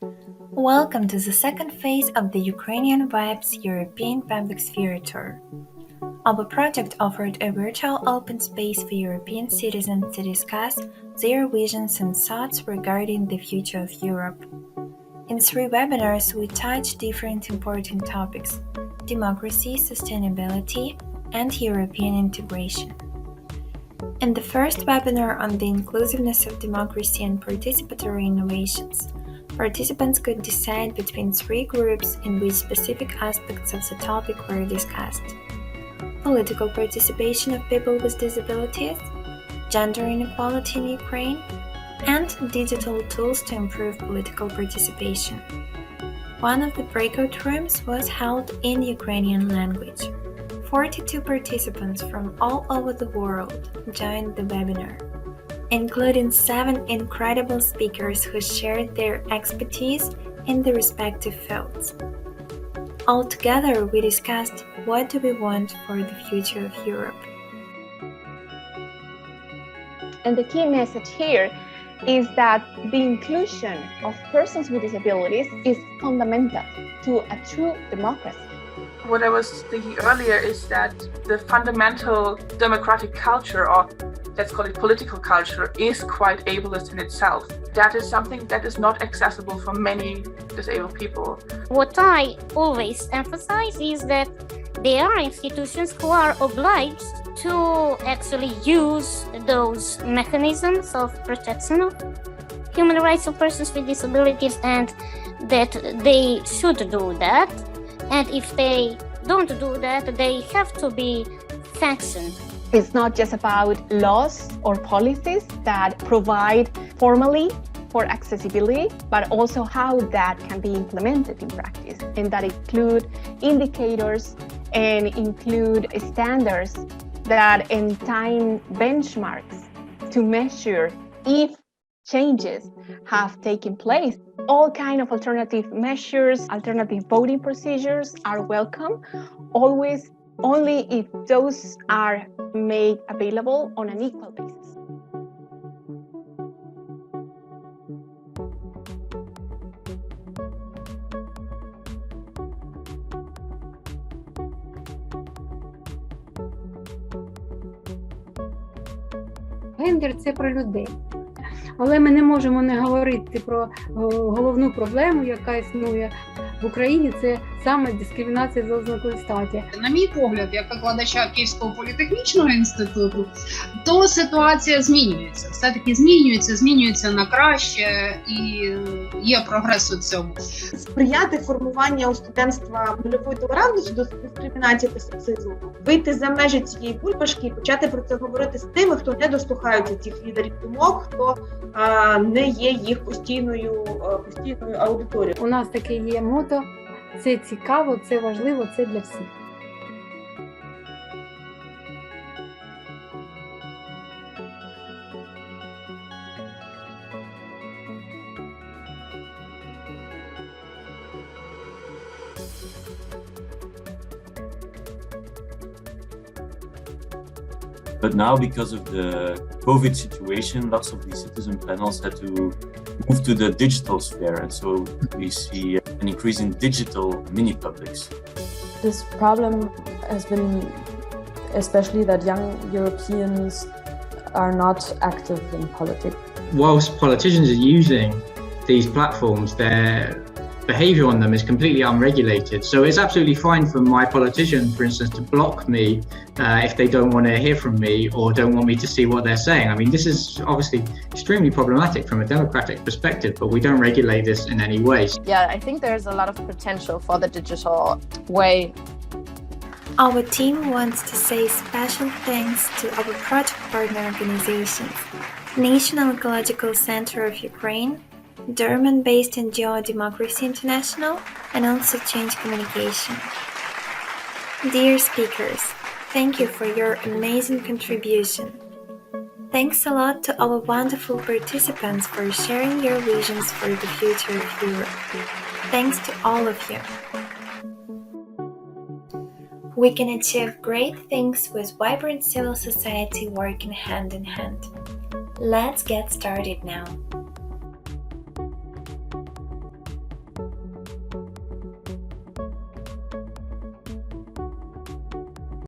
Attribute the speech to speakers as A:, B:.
A: Welcome to the second phase of the Ukrainian Vibes European Public Sphere Tour. Our project offered a virtual open space for European citizens to discuss their visions and thoughts regarding the future of Europe. In 3 webinars, we touched different important topics: democracy, sustainability, and European integration. In the first webinar on the inclusiveness of democracy and participatory innovations, participants could decide between 3 groups in which specific aspects of the topic were discussed: political participation of people with disabilities, gender inequality in Ukraine, and digital tools to improve political participation. One of the breakout rooms was held in Ukrainian language. 42 participants from all over the world joined the webinar, including 7 incredible speakers who shared their expertise in the respective fields. Altogether, we discussed what do we want for the future of Europe.
B: And the key message here is that the inclusion of persons with disabilities is fundamental to a true democracy.
C: What I was thinking earlier is that the fundamental democratic culture, or let's call it political culture, is quite ableist in itself. That is something that is not accessible for many disabled people.
D: What I always emphasize is that there are institutions who are obliged to actually use those mechanisms of protection of human rights of persons with disabilities, and that they should do that. And if they don't do that, they have to be sanctioned.
B: It's not just about laws or policies that provide formally for accessibility, but also how that can be implemented in practice. And that include indicators and include standards that in time benchmarks to measure if changes have taken place. All kinds of alternative measures, alternative voting procedures are welcome, always only if those are made available on an equal basis.
E: Гендер – це про людей. Але ми не можемо не говорити про головну проблему, яка існує в Україні, це саме дискримінація за ознакою статі.
F: На мій погляд, як викладача Київського політехнічного інституту, то ситуація змінюється. Все-таки змінюється на краще, і є прогрес у цьому.
G: Сприяти формуванню у студентства нульової толерантності до дискримінації та сексизму, вийти за межі цієї бульбашки і почати про це говорити з тими, хто не дослухається цих лідерів думок, хто не є їх постійною аудиторією.
E: У нас таке є мото: це цікаво, це важливо, це для всіх.
H: But now, because of the COVID situation, lots of these citizen panels had to move to the digital sphere, and so we see an increase in digital mini-publics.
I: This problem has been especially that young Europeans are not active in politics.
J: Whilst politicians are using these platforms, their behaviour on them is completely unregulated. So it's absolutely fine for my politician, for instance, to block me if they don't want to hear from me or don't want me to see what they're saying. I mean, this is obviously extremely problematic from a democratic perspective, but we don't regulate this in any way.
K: Yeah, I think there's a lot of potential for the digital way.
A: Our team wants to say special thanks to our project partner organizations: National Ecological Center of Ukraine, German-based NGO Democracy International, and also Change Communication. Dear speakers, thank you for your amazing contribution. Thanks a lot to our wonderful participants for sharing your visions for the future of Europe. Thanks to all of you. We can achieve great things with vibrant civil society working hand in hand. Let's get started now.